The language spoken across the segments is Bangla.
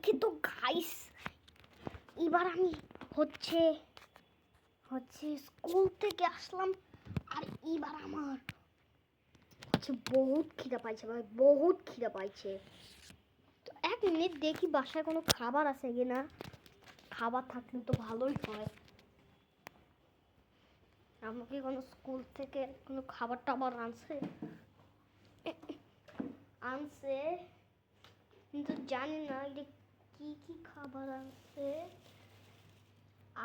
ওকে তো গাইস, এবার আমি হচ্ছে স্কুল থেকে আসলাম, আর এবার আমার হচ্ছে বহুত খিদা পাইছে ভাই, বহুত খিদা পাইছে। তো 1 মিনিট দেখি বাসায় কোনো খাবার আছে কিনা, খাবার থাকলে তো ভালোই হয়। আমাকে কোনো স্কুল থেকে কোনো খাবার টাবার আনছে কিন্তু জানি না এটা কি খাবার আনছে।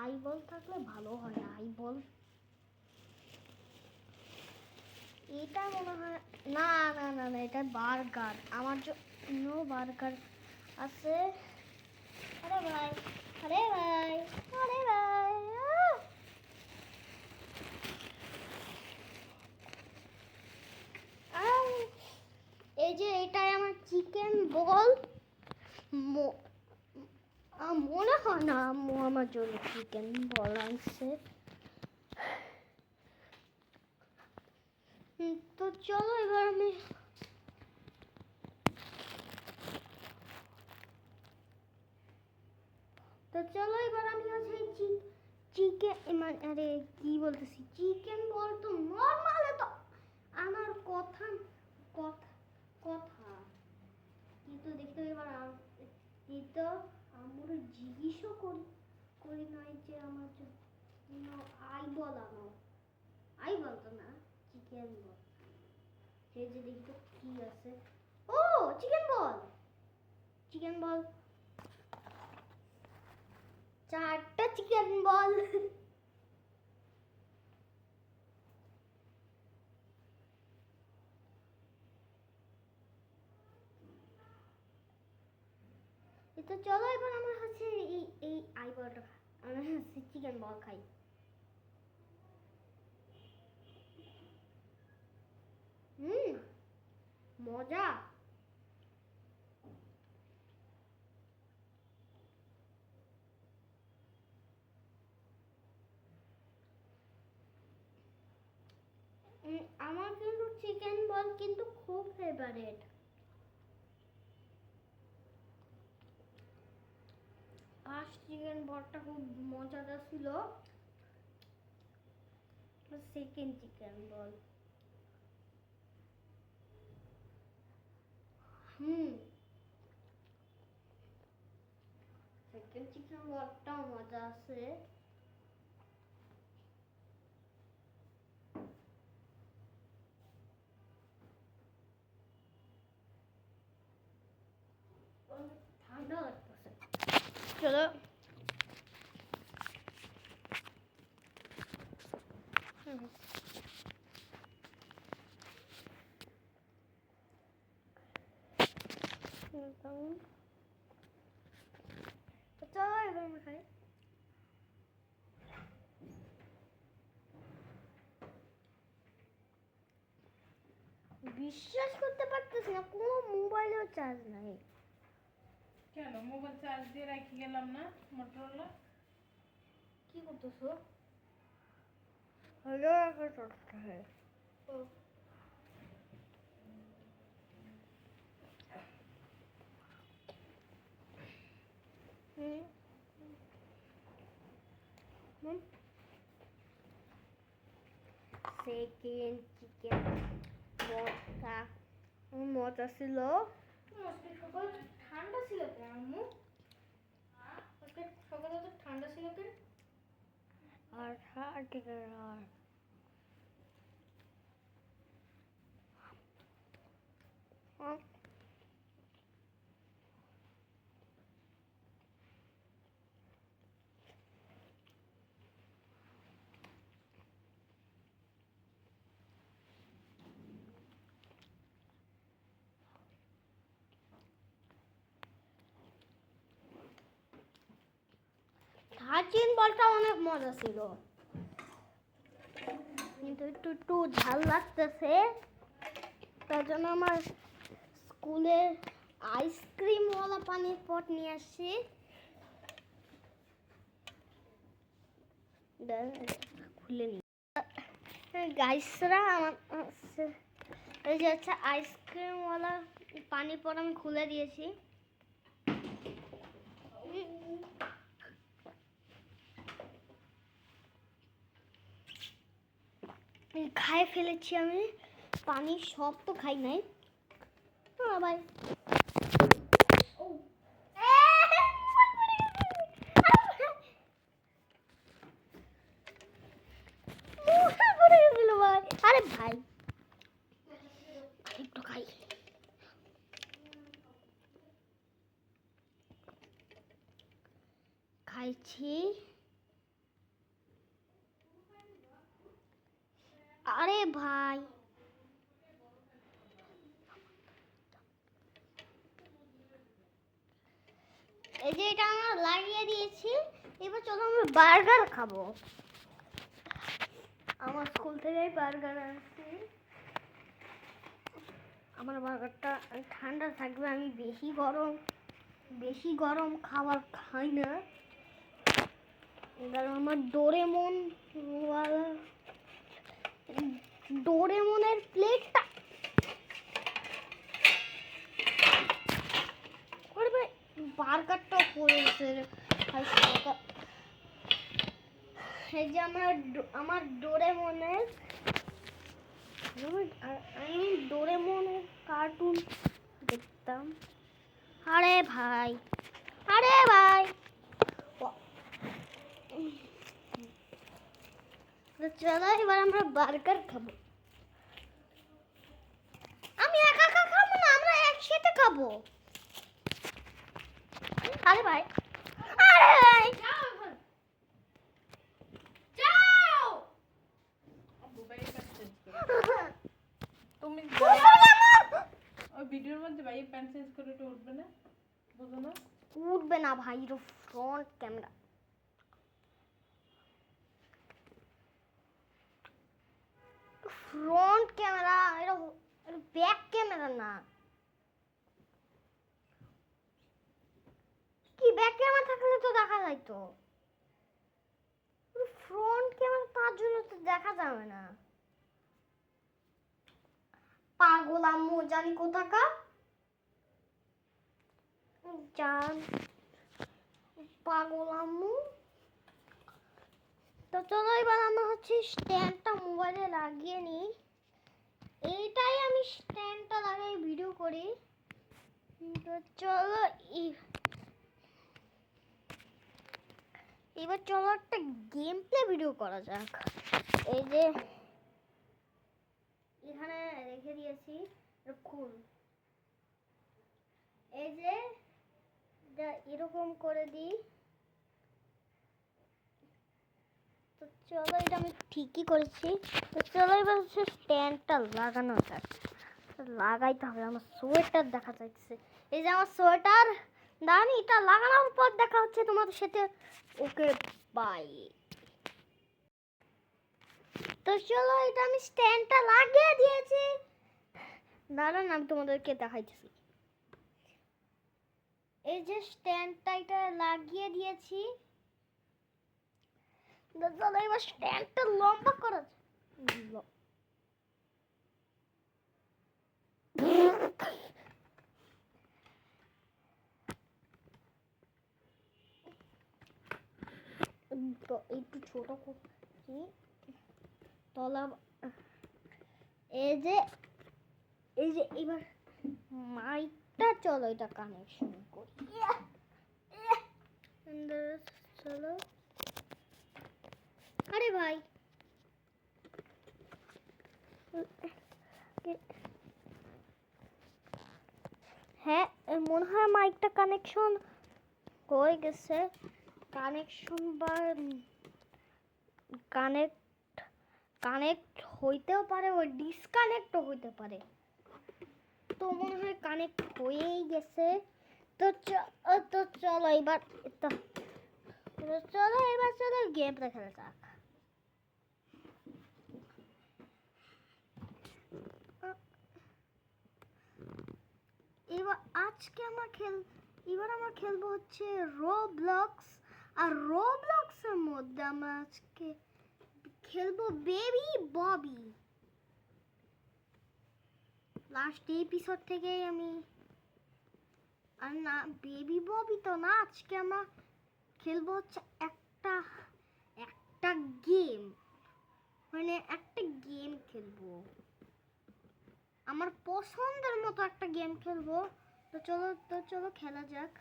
আইবল থাকলে ভালো হয়, আইবল। এটা মনে হয় না না না না, এটা বার্গার। আমার জন্য বার্গার আছে। আরে ভাই, আরে ভাই, আরে ভাই, এই যে এটাই আমার চিকেন বল। মনে হয় না আম্মু আমার জন্য চিকেন বল আনছে। তো চলো এবার আমি হচ্ছে চিকেন, আরে কি বলতেছি, চিকেন বল তো নর্মাল। তো আমার কথা কথা কথা কিন্তু দেখতে এবার তো আমরা জিজ্ঞেসও করি নাই যে আমার জন্য আই বল আনো। আই বলতো না, চিকেন বল। সেই যে দেখি তো কি আছে। ও চিকেন বল, চিকেন বল, 4টা চিকেন বল। তো চলো এবার আমরা হচ্ছে এই আই বলটা, আমরা হচ্ছে চিকেন বল খাই। মজা। আমার কিন্তু চিকেন বল কিন্তু খুব ফেভারিট। ফার্স্ট চিকেন বলটা খুব মজাদার ছিল। Second chicken ball second chicken বলটাও মজা আছে। ঠান্ডা লাগতেছে। চলো চলো এবার আমরা খাই। বিশ্বাস করতে পারতেছি না, কোনো মোবাইলেও চার্জ নাই। কেন মোবাইল চার্জ দিয়ে রাখি গেলাম না মোটরোলা? কি করতেছো? হ্যালো একটা চটকা হ্যাঁ। সেকেন্ড চিকেন বলটা মজা ছিল। সকাল ঠান্ডা ছিল কেন আম্মু? সকালে তো ঠান্ডা ছিল কেন? আর চিকেন বলটা অনেক মজা ছিল, কিন্তু একটু ঝাল লাগতেছে। তার জন্য আমার স্কুলের আইসক্রিমওয়ালা পানির পট নিয়ে আসছি। খুলে নি গাইসরা, আমার এই যে হচ্ছে আইসক্রিমওয়ালা পানির পট আমি খুলে দিয়েছি। খাই ফেলেছি আমি, পানি সব তো খাই নাই। ভাই ও আরে ভাই একটু খাই। খাইছি। আরে ভাই এই যে এটা আমরা লাগিয়ে দিয়েছি, এবার চলো আমরা বার্গার খাবো। আমার স্কুল থেকে বার্গার আসছে। আমার বার্গারটা ঠান্ডা থাকবে, আমি বেশি গরম খাবার খাই না। এবার আমার ডোরেমনের প্লেটটা করবে, বার্গারটা পড়েছে। এই যে আমার ডোরেমনের, আমি ডোরেমনের কার্টুন দেখতাম। আরে ভাই চলো এবার আমরা বার্গার খাবো। আমি একা একা খাবো না, আমরা একসাথে খাবো। আরে ভাই যাও। তুমি ওই ভিডিওর মধ্যে ভাই প্যান্ট চেঞ্জ করে একটু উঠবে না, বুঝো না? উঠবে না ভাই, এটা ফ্রন্ট ক্যামেরা। ফ্রন্ট ক্যামেরা, এটা ব্যাক ক্যামেরা না। কি ব্যাক ক্যামেরা থাকলে তো দেখা যাইতো, ফ্রন্ট ক্যামেরা তার জন্য তো দেখা যাবে না। পাগল আম্মু জানি কোথাকা জান, পাগল আম্মু। তো চলো এবার আমরা হচ্ছে স্ট্যান্ডটা মোবাইলে লাগিয়ে নিই। এইটাই আমি স্ট্যান্ডটা লাগিয়ে ভিডিও করি। তো চলো এবার চলো একটা গেম প্লে ভিডিও করা যাক। এই যে এখানে রেখে দিয়েছি, খুল। এই যে এরকম করে দিই। তো চলো এটা আমি ঠিকই করেছি। তো চলো এবার হচ্ছে স্ট্যান্ডটা লাগানো যাক। লাগাইতে হবে, আমার সোয়েটার দেখা যাচ্ছে। এই যে আমার সোয়েটার, দাঁড়ানি এটা লাগানোর পর দেখা হচ্ছে তোমাদের সাথে। Okay bye. তো চলো এটা আমি স্ট্যান্ডটা লাগিয়ে দিয়েছি, দাঁড়ান আমি তোমাদেরকে দেখাইতেছি। এই যে স্ট্যান্ডটা এটা লাগিয়ে দিয়েছি। চলো এবার স্ট্যান্ডটা লম্বা করা তো একটু ছোট করছি তলা। এই যে এবার মাইকটা চলো এটা কানেকশন করি। চলো আরে ভাই হ্যাঁ মনে হয় মাইকটা কানেকশন হয়ে গেছে। কানেকশন বা কানেক্ট হইতেও পারে, ওই ডিসকানেক্টও হইতে পারে। তো মনে হয় কানেক্ট হয়েই গেছে। তো চলো এবার চলো গেমটা খেলা যাক। এবার আমরা খেলবো হচ্ছে রোবলক্স। আর রোবলক্সের মধ্যে আমরা আজকে খেলবো বেবি ববি। লাস্ট এপিসোড থেকেই আমি, আর না বেবি ববি তো না, আজকে আমরা খেলবো হচ্ছে একটা গেম। মানে একটা গেম খেলবো, আমার পছন্দের মতো একটা গেম খেলবো। তো চলো খেলা যাক।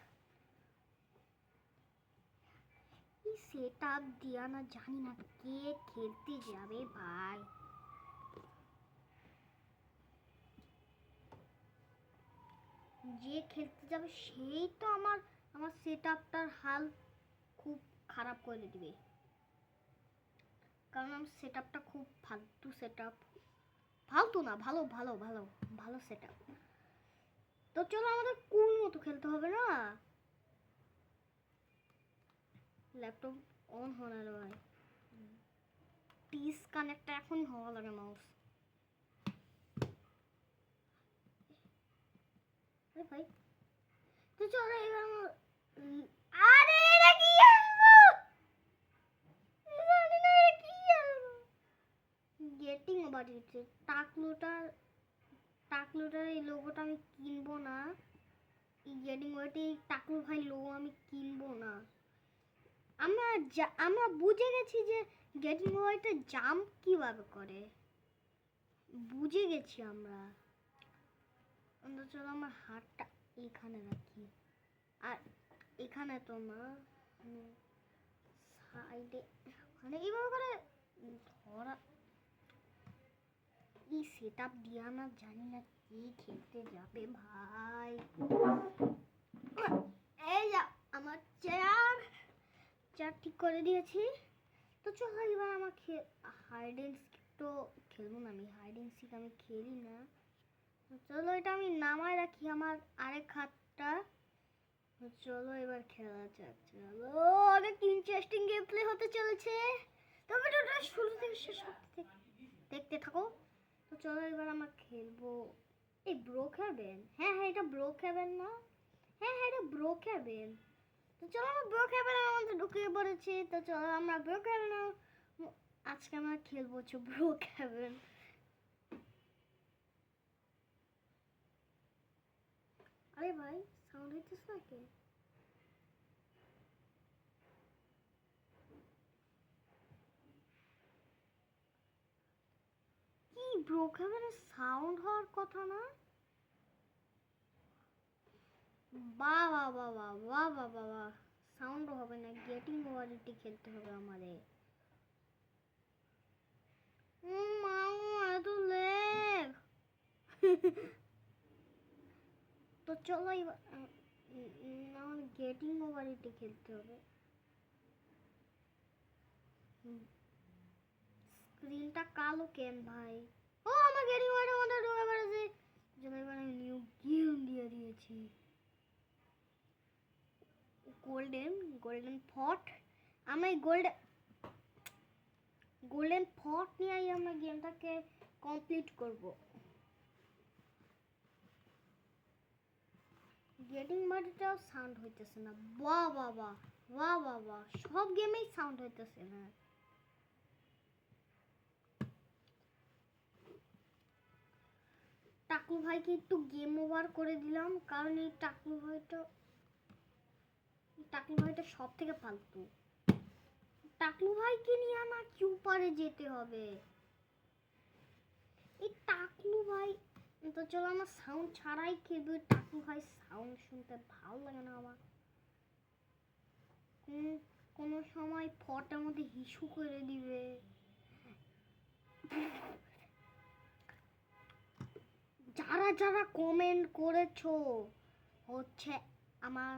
এই সেট আপ দিয়া না জানি না কে খেলতে যাবে ভাই। যে খেলতে যাবে সেই তো আমার আমার সেট আপটার হাল খুব খারাপ করে দিবে, কারণ আমার সেট আপটা খুব ফালতু সেট আপ। ফালতু না, ভালো ভালো ভালো ভালো সেট আপ। তো চলো আমাদের কোন মতো খেলতে হবে না। ল্যাপটপ অন হওয়ার ভাই, টিস কানেক্টটা এখনই হওয়া লাগে মাউস। আরে ভাই, তো চলো এবার আরে এটা কি আসলো, জানি না এটা কি আসলো। গেটিং ওভার ইট, টাকলুটার এই লোগোটা আমি কিনবো না। এই গেটিং ওভার এই টাকলু ভাই লোগো আমি কিনবো না। আমরা বুঝে গেছি যে গেটিং ওভারটা জাম্প কিভাবে করে, বুঝে গেছি আমরা। চলো আমার হাতটা এখানে রাখি, আর এখানে তো না, সাইডে মানে এইভাবে করে ধরা। এই সেট আপ দিয়া না জানি না কি খেলতে যাবে ভাই। এই যা আমার চেয়ার ঠিক করে দিয়েছি। তো চলো এবার আমার হাইড এন্ড সিক তো খেলবো না, আমি হাইড এন্ড সিক আমি খেলি না। চলো এটা আমি নামায় রাখি আমার আরেক হাতটা। চলো এবার খেলা যাক। চলো অনেক ইন্টারেস্টিং গেম প্লে হতে চলেছে, তবে ভিডিওটা শুরু থেকে শেষ অবধি দেখতে থাকো। তো চলো এবার আমরা খেলবো এই ব্রোক হ্যাভেন। হ্যাঁ হ্যাঁ এটা ব্রোক হ্যাভেন না, হ্যাঁ হ্যাঁ এটা ব্রোক হ্যাভেন। তো চলো আমরা ব্রোক হ্যাভেনের মধ্যে ঢুকে পড়েছি। তো চলো আমরা ব্রোক হ্যাভেন আজকে আমরা খেলবো হচ্ছে ব্রোক হ্যাভেন। আরে ভাই সাউন্ড হইতেছে না কে? কি ব্রোক হ্যাভেনের সাউন্ড হওয়ার কথা না? বাহ বাহ বাহ বাহ বাহ বাহ বাহ বাহ, সাউন্ড হবে না, গেটিং ওভারিটি খেলতে হবে আমাদের। মামু এত লেগ। তো চলো আমাদের গেটিং ওভারিটি খেলতে হবে। স্ক্রিনটা কালো কেন ভাই? ও আমার গেটিং ওভারের মধ্যে ঢুকে পড়েছে। যেন এবার আমি নিউ গেম দিয়ে দিয়েছি। গোল্ডেন ফর্ট, আমরা এই গোল্ডেন ফর্ট নিয়েই আমরা গেমটাকে কমপ্লিট করব। গেটিং বাড়িটাও সাউন্ড হইতেছে না। বাহ বাহ বাহ বাহ বাহ বাহ, সব গেমেই সাউন্ড হইতেছে না। টাকলু ভাইকে একটু গেম ওভার করে দিলাম, কারণ এই টাকলু ভাইটা সব থেকে ফালতু। টাকলু ভাইকে নিয়ে আমার কিউ পারে যেতে হবে। এই টাকলু ভাই, তো চলো আমার সাউন্ড ছাড়াই খেলবো। টাকলু ভাই সাউন্ড শুনতে ভালো লাগে না আমার। কোনো সময় ফটের মধ্যে হিসু করে দিবে। যারা যারা কমেন্ট করেছো হচ্ছে আমার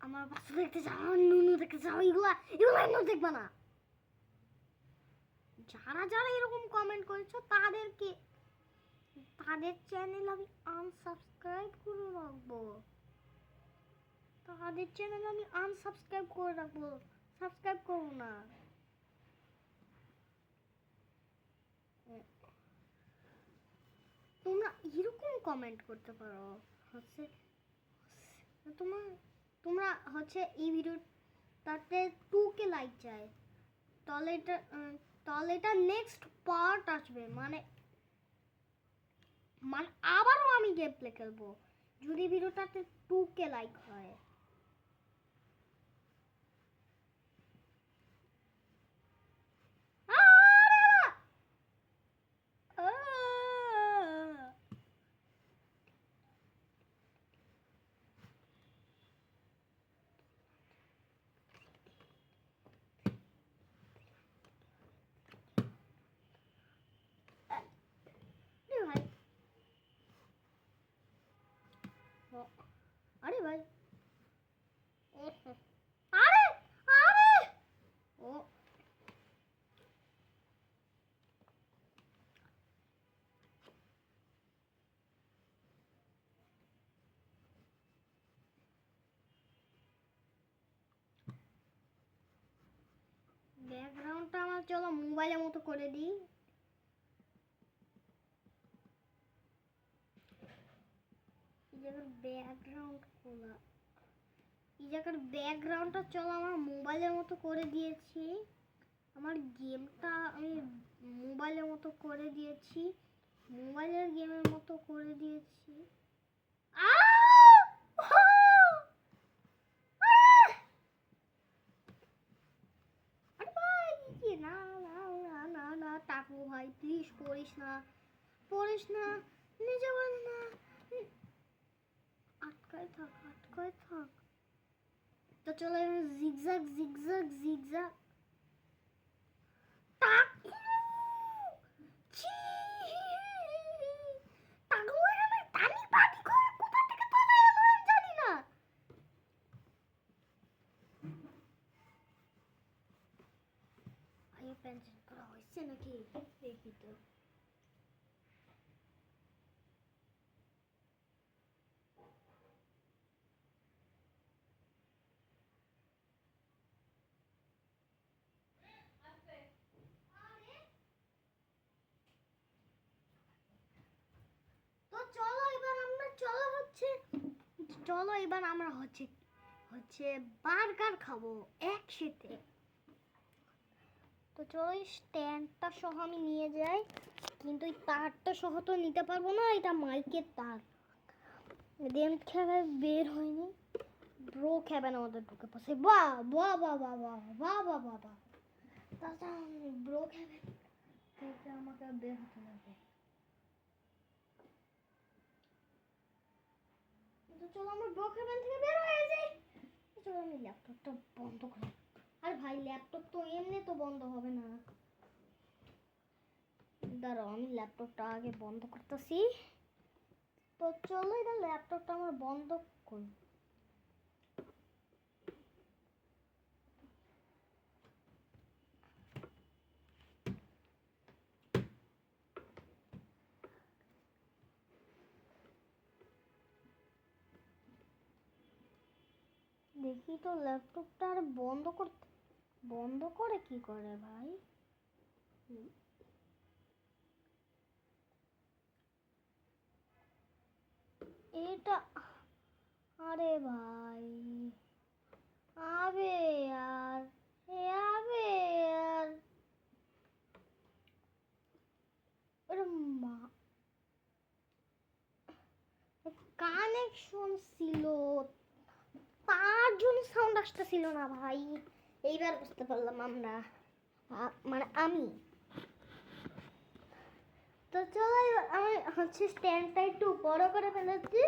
আমার বাচ্চা দেখতে যাও, নুনু দেখতে যাও, এগুলো দেখবে না। যারা যারা এরকম কমেন্ট করেছো তাদের চ্যানেল আমি আনসাবস্ক্রাইব করে রাখবো। সাবস্ক্রাইব করো না। তোমরা এরকম কমেন্ট করতে পারো হচ্ছে তোমরা হচ্ছে এই ভিডিওটাতে 2K লাইক চাই, তাহলে এটা নেক্সট পার্ট আসবে, মানে আবারও আমি গেম প্লে খেলবো যদি ভিডিওটাতে 2K লাইক হয়। ভাই আরে আরে ও ব্যাকগ্রাউন্ডটা আমার চলো মোবাইলের মতো করে দিই। এই জায়গার ব্যাকগ্রাউন্ড খোলা, এই জায়গার ব্যাকগ্রাউন্ডটা চলো আমার মোবাইলের মতো করে দিয়েছি। আমার গেমটা আমি মোবাইলের মতো করে দিয়েছি, মোবাইলের গেমের মতো করে দিয়েছি। না না না না না টাকু ভাই প্লিজ পড়িস না, পড়িস না, নিজে বল না, আটকায় থাক আটকায় থাক। তো চলো এবার জিগজ্যাগ জিগজ্যাগ জিগজ্যাগ টাকু ছি টাকু এখানে টানি পানি করে কোথা থেকে পালায় এলো আমি জানি না। আই পেন্সিল করা হয়েছে নাকি দেখি তো। তো চলো এবার আমরা হচ্ছে হচ্ছে বার্গার খাবো একসাথে। তো চলো এই স্ট্যান্ডটা সহ আমি নিয়ে যাই, কিন্তু এই তারটা সহ তো নিতে পারবো না, এটা মাইকের তার। গেম খেলা বের হয়নি, ব্রো খেবেন আমাদের ঢুকে পড়ছে। বাহ বাহ বাহ বাহ বাহ বাহ বাহ বাহ বাহ, তাছাড়া ব্রো খেবেন আমাকে বের হতে হবে। তো চলো আমরা ব্রোকেবেন থেকে বের হয়ে যাই। চলো আমি ল্যাপটপটা বন্ধ করি। আর ভাই ল্যাপটপ তো এমনি তো বন্ধ হবে না, দাঁড়াও আমি ল্যাপটপটা আগে বন্ধ করতেছি। তো চলো এটা ল্যাপটপটা আমার বন্ধ করি। দেখি তো ল্যাপটপটা আর বন্ধ করে কি করে ভাই। এটা আরে ভাই আবে यार আবে यार ওরে মা কানেকশন ছিল তার জন্য সাউন্ড আসতেছিল না ভাই। এইবার বুঝতে পারলাম আমরা মানে আমি। তো চলো আমি হচ্ছে স্ট্যান্ডটা একটু বড় করে ফেলেছি,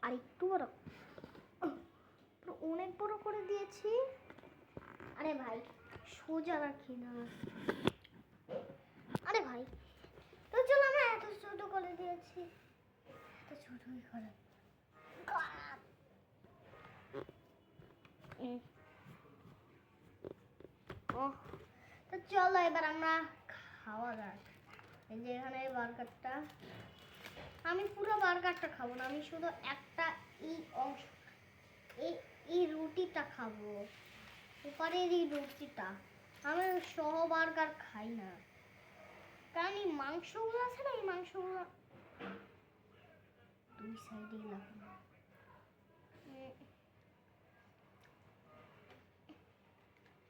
আর একটু বড়, অনেক বড় করে দিয়েছি। আরে ভাই সোজা রাখি না, আরে ভাই তো চলো আমরা এত ছোট করে দিয়েছি, এত ছোটই করে। তো চলো এবার আমরা খাওয়া যাক। এই যে এখানে বার্গারটা, আমি পুরো বার্গারটা খাবো না, আমি শুধু একটা এই অংশ এই রুটিটা খাবো, উপরের এই রুটিটা। আমি সহ বার্গার খাই না, কারণ এই মাংসগুলো আছে না, এই মাংসগুলো দুই সাইডে লাগানো।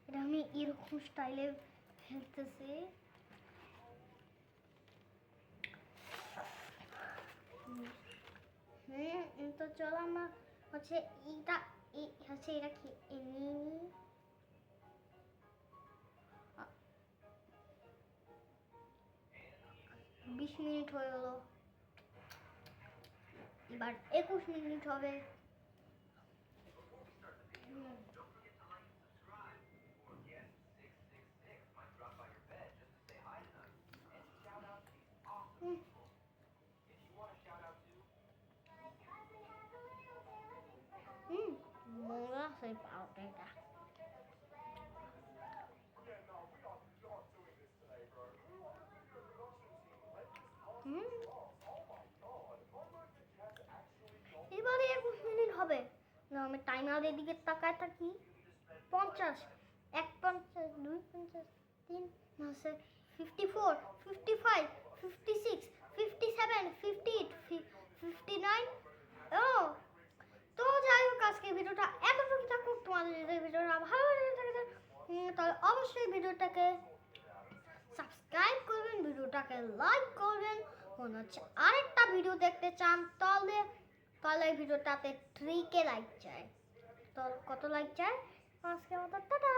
এটা আমি এরকম স্টাইলে ফেলতেছি। তো চলো আমরা হচ্ছে এটা হচ্ছে এটা কি নিয়ে নিই। 20 মিনিট হয়ে গেল, এবার 21 মিনিট হবে। সেই পাউডারটা। এবারে 21 মিনিট হবে না, আমি টাইমারের দিকে তাকায় থাকি। 50, 150, 250, 3, 54, 55, 56, 57, 58, 59। ও তো যাই হোক, আজকে ভিডিওটা এতটুকু থাকুক। তোমাদের যদি ভিডিওটা ভালো লেগে থাকে তাহলে অবশ্যই ভিডিওটাকে সাবস্ক্রাইব করবেন, ভিডিওটাকে লাইক করবেন। মনে হচ্ছে আরেকটা ভিডিও দেখতে চান তাহলে এই ভিডিওটাতে 3K লাইক চাই। তো কত লাইক চাই? আজকের মতো টাটা।